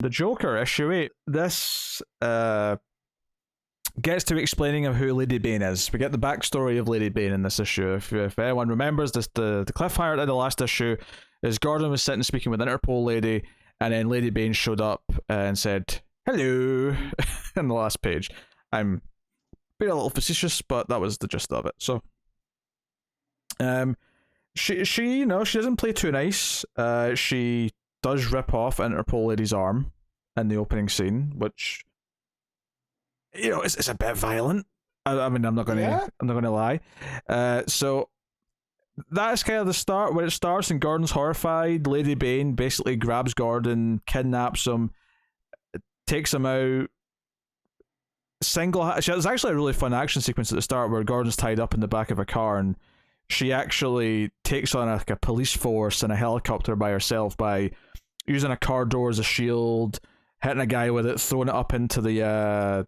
The Joker, issue 8. This gets to explaining of who Lady Bane is. We get the backstory of Lady Bane in this issue. If anyone remembers, the cliffhanger at the last issue is Gordon was sitting speaking with the Interpol lady, and then Lady Bane showed up and said, hello, in the last page. I'm being a little facetious, but that was the gist of it. So, she she doesn't play too nice. She does rip off Interpol lady's arm in the opening scene, which it's a bit violent. I mean, I'm not gonna lie. So that's kind of the start where it starts, and Gordon's horrified. Lady Bane basically grabs Gordon, kidnaps him, takes him out. There's actually a really fun action sequence at the start where Gordon's tied up in the back of a car, and she actually takes on a police force in a helicopter by herself by using a car door as a shield, hitting a guy with it, throwing it up into the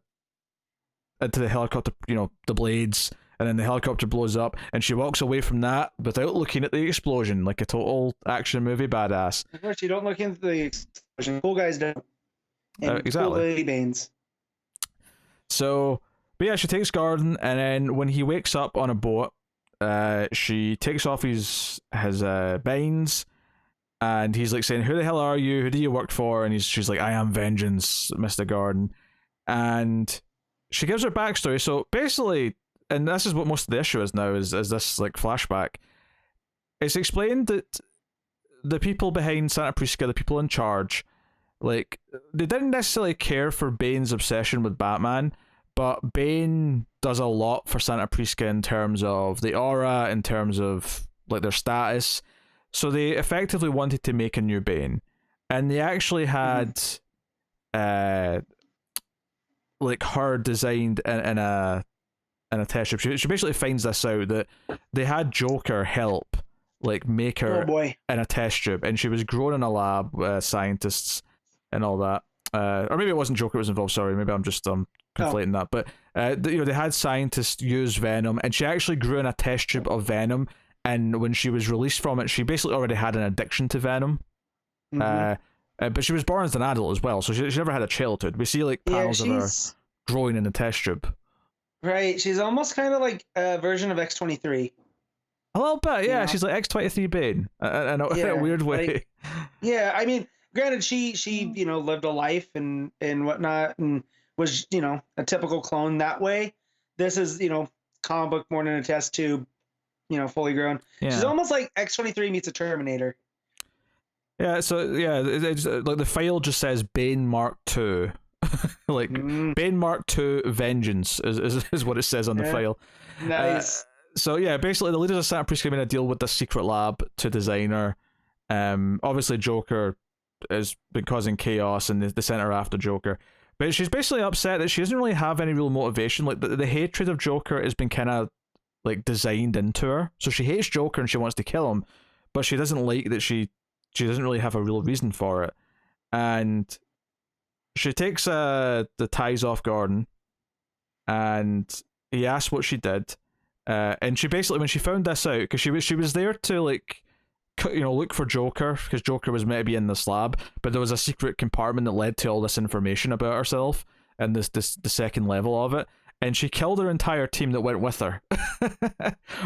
helicopter, the blades, and then the helicopter blows up, and she walks away from that without looking at the explosion, like a total action movie badass. Of course, you don't look into the explosion. Cool guys don't. Exactly. Cool Lady Banes. So, but yeah, she takes Gordon, and then when he wakes up on a boat, she takes off his binds, and he's like saying, "Who the hell are you? Who do you work for?" And she's like, "I am vengeance, Mr. Gordon." And she gives her backstory. So basically, and this is what most of the issue is now, is this like flashback. It's explained that the people behind Santa Prisca, the people in charge, like, they didn't necessarily care for Bane's obsession with Batman, but Bane does a lot for Santa Prisca in terms of the aura, in terms of like their status. So they effectively wanted to make a new Bane, and they actually had like her designed in a test strip. She basically finds this out, that they had Joker help like make her in a test strip, and she was grown in a lab with scientists and all that. Or maybe it wasn't Joker that was involved, sorry, maybe I'm just conflating that. But they had scientists use Venom, and she actually grew in a test tube of Venom, and when she was released from it, she basically already had an addiction to Venom. But she was born as an adult as well, so she never had a childhood. We see like panels of her growing in the test tube. Right, she's almost kind of like a version of X-23. A little bit, yeah. She's like X-23 Bane in a weird way. Like, yeah, I mean, granted, she lived a life and whatnot, and was a typical clone that way. This is comic book born in a test tube, fully grown. Yeah. She's almost like X-23 meets a Terminator. Yeah, so yeah, it's like the file just says Bane Mark II. Like Bane Mark II Vengeance is what it says on the file. Nice. So yeah, basically the leaders of Santa Prisca made a deal with the secret lab to design her. Obviously Joker has been causing chaos, and they sent her after Joker. But she's basically upset that she doesn't really have any real motivation. Like the hatred of Joker has been kind of like designed into her. So she hates Joker and she wants to kill him, but she doesn't like that she doesn't really have a real reason for it. And she takes the ties off Gordon, and he asks what she did. And she basically, when she found this out, because she was there to like, look for Joker, because Joker was meant to be in this lab, but there was a secret compartment that led to all this information about herself, and the second level of it. And she killed her entire team that went with her,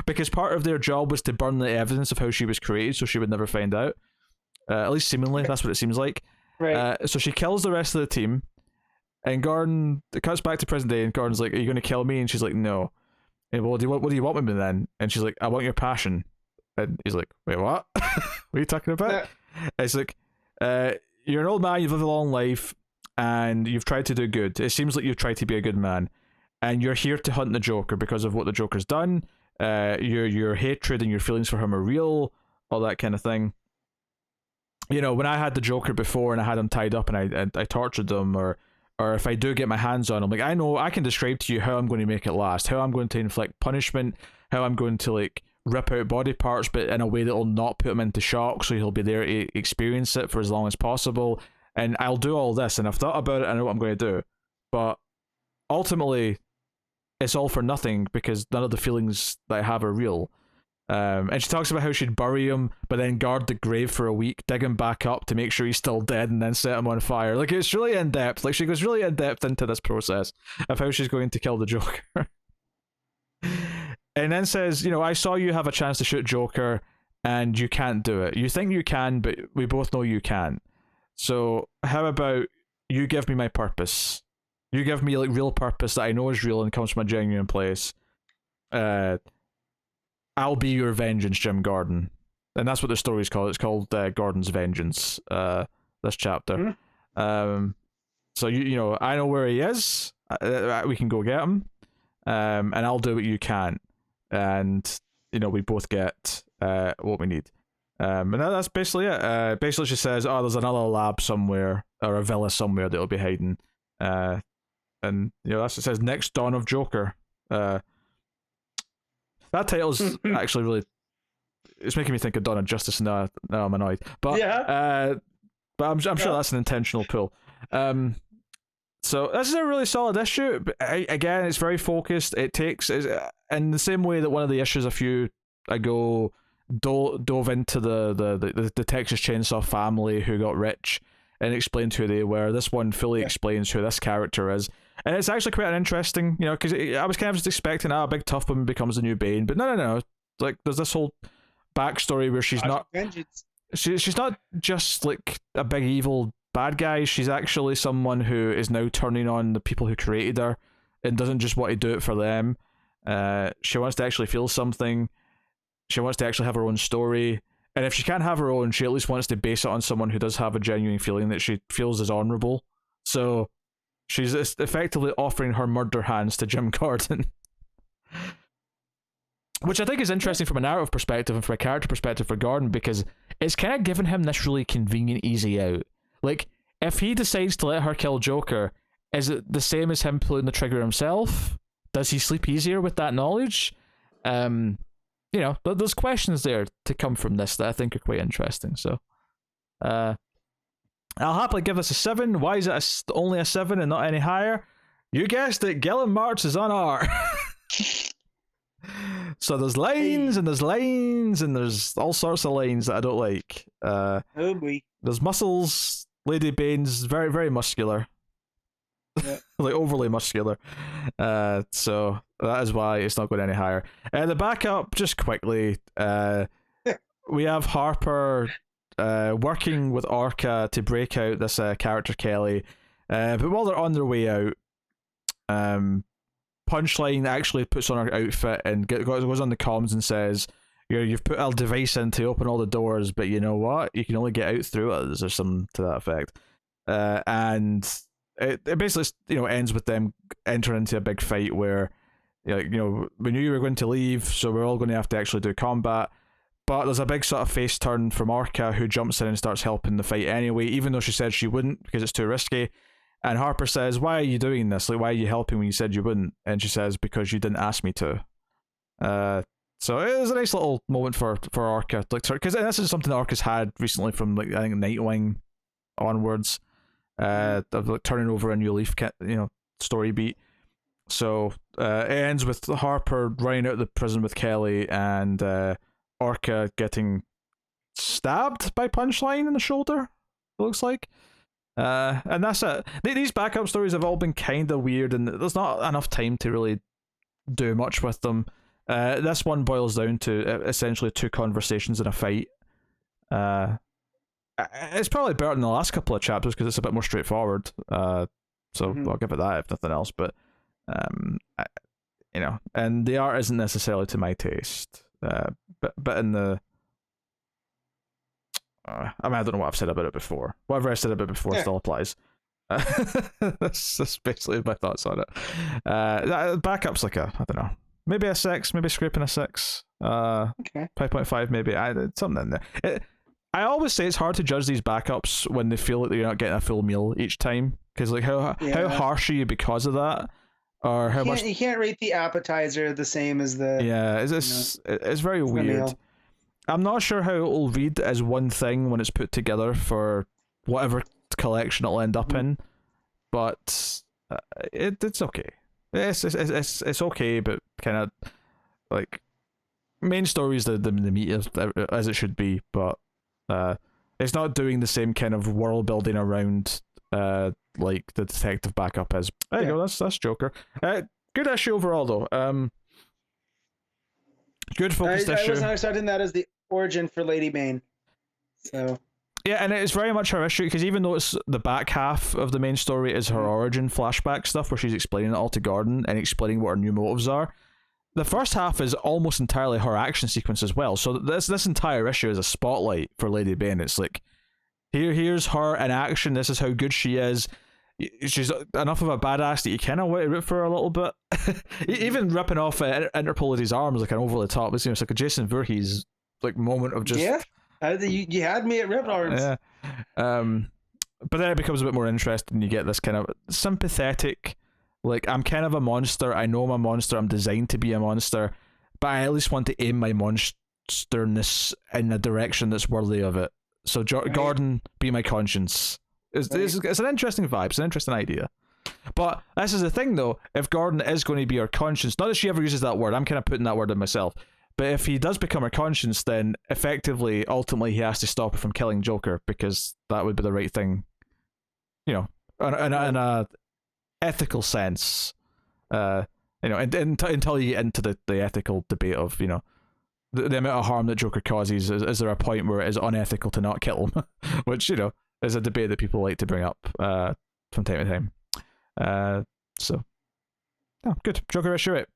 because part of their job was to burn the evidence of how she was created, so she would never find out. At least seemingly, that's what it seems like. Right. So she kills the rest of the team, and Gordon, it cuts back to present day, and Gordon's like, "Are you going to kill me?" And she's like, "No." And, "Well, what do you want with me then?" And she's like, "I want your passion." And he's like, "Wait, what? What are you talking about?" It's like, "You're an old man, you've lived a long life, and you've tried to do good. It seems like you've tried to be a good man, and you're here to hunt the Joker because of what the Joker's done. Your hatred and your feelings for him are real, all that kind of thing. When I had the Joker before and I had him tied up and I tortured them, or if I do get my hands on him, like, I know I can describe to you how I'm going to make it last, how I'm going to inflict punishment, how I'm going to like rip out body parts, but in a way that will not put him into shock, so he'll be there to experience it for as long as possible. And I'll do all this, and I've thought about it, I know what I'm going to do. But ultimately, it's all for nothing, because none of the feelings that I have are real. And she talks about how she'd bury him, but then guard the grave for a week, dig him back up to make sure he's still dead, and then set him on fire. Like, it's really in depth. Like, she goes really in depth into this process of how she's going to kill the Joker. And then says, I saw you have a chance to shoot Joker, and you can't do it. You think you can, but we both know you can't. So how about you give me my purpose? You give me like real purpose that I know is real and comes from a genuine place. I'll be your vengeance, Jim Gordon. And that's what the story's called. It's called Gordon's Vengeance, this chapter. Mhm. So, I know where he is. We can go get him. And I'll do what you can't. And, we both get what we need. And that's basically it. Basically, she says, there's another lab somewhere, or a villa somewhere that'll be hiding. And, that's what it says, Next Dawn of Joker. That title's actually really... It's making me think of Dawn of Justice, and now I'm annoyed. But Yeah. but I'm sure that's an intentional pull. So this is a really solid issue. But again, it's very focused. It takes... in the same way that one of the issues a few ago dove into the Texas Chainsaw family who got rich and explained who they were, this one fully explains who this character is. And it's actually quite an interesting, because I was kind of just expecting, a big tough woman becomes the new Bane, but no. Like, there's this whole backstory where she's not... She's not just, like, a big evil bad guy. She's actually someone who is now turning on the people who created her and doesn't just want to do it for them. She wants to actually feel something. She wants to actually have her own story. And if she can't have her own, she at least wants to base it on someone who does have a genuine feeling that she feels is honourable. So she's effectively offering her murder hands to Jim Gordon. Which I think is interesting from a narrative perspective and from a character perspective for Gordon, because it's kind of given him this really convenient, easy out. Like, if he decides to let her kill Joker, is it the same as him pulling the trigger himself? Does he sleep easier with that knowledge? There's questions there to come from this that I think are quite interesting. So, I'll happily give this a 7. Why is it only a 7 and not any higher? You guessed it, Gillen March is on R. So there's lines and there's lines and there's all sorts of lines that I don't like. Oh boy. There's muscles. Lady Bane's very, very muscular. Yeah. Like overly muscular. So that is why it's not going any higher. The backup, just quickly, we have Harper working with Orca to break out this character Kelly. But while they're on their way out, Punchline actually puts on her outfit and goes on the comms and says, you've put a device in to open all the doors, but you know what? You can only get out through it, or something to that effect. And it basically ends with them entering into a big fight where we knew you were going to leave, so we're all going to have to actually do combat. But there's a big sort of face turn from Orca, who jumps in and starts helping the fight anyway, even though she said she wouldn't because it's too risky. And Harper says, why are you doing this? Like, why are you helping when you said you wouldn't? And she says, because you didn't ask me to. So it was a nice little moment for Orca, like, because this is something Orca's had recently from, like, I think Nightwing onwards, of like turning over a new leaf, story beat. So it ends with Harper running out of the prison with Kelly and Orca getting stabbed by Punchline in the shoulder. It looks like. And that's it. These backup stories have all been kind of weird, and there's not enough time to really do much with them. This one boils down to essentially 2 conversations and a fight. It's probably better than the last couple of chapters because it's a bit more straightforward. So I'll give it that if nothing else. But and the art isn't necessarily to my taste. But in the I don't know what I've said about it before. Whatever I said about it before still applies. That's basically my thoughts on it. Backup's like I don't know, maybe a 6, maybe scraping a 6. Okay. 5.5 maybe. Something in there. I always say it's hard to judge these backups when they feel like you're not getting a full meal each time, because like how harsh are you because of that, or how much you can't rate the appetizer the same as the it's very weird. Meal. I'm not sure how it'll read as one thing when it's put together for whatever collection it'll end up in, but it's okay. It's okay, but kind of like main story is the meat as it should be, but it's not doing the same kind of world building around like the detective backup is. There you go. That's Joker. Good issue overall though. Good focused issue. I was not expecting that as the origin for Lady Bane. So. Yeah, and it's very much her issue, because even though it's the back half of the main story is her origin flashback stuff where she's explaining it all to Gordon and explaining what her new motives are, the first half is almost entirely her action sequence as well. So this entire issue is a spotlight for Lady Bane. It's like, here's her in action, this is how good she is. She's enough of a badass that you kind of want to root for her a little bit. Even ripping off Interpol his arms like an over the top. It's like a Jason Voorhees like moment of just... Yeah. You had me at ripped arms. Yeah. But then it becomes a bit more interesting. You get this kind of sympathetic, like, I'm kind of a monster. I know I'm a monster. I'm designed to be a monster, but I at least want to aim my monsterness in a direction that's worthy of it. So Gordon, be my conscience. It's an interesting vibe. It's an interesting idea. But this is the thing, though. If Gordon is going to be our conscience, not that she ever uses that word. I'm kind of putting that word in myself. But if he does become her conscience, then effectively, ultimately, he has to stop her from killing Joker, because that would be the right thing, you know, in a ethical sense. You know, until you get into the ethical debate of, you know, the amount of harm that Joker causes. Is there a point where it is unethical to not kill him? Which, you know, is a debate that people like to bring up from time to time. So, yeah, good. Joker issue 8.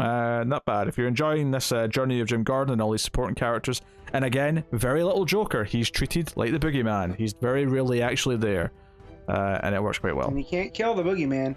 Not bad. If you're enjoying this journey of Jim Gordon and all these supporting characters, and again, very little Joker. He's treated like the boogeyman. He's very rarely actually there, and it works quite well. And you can't kill the boogeyman.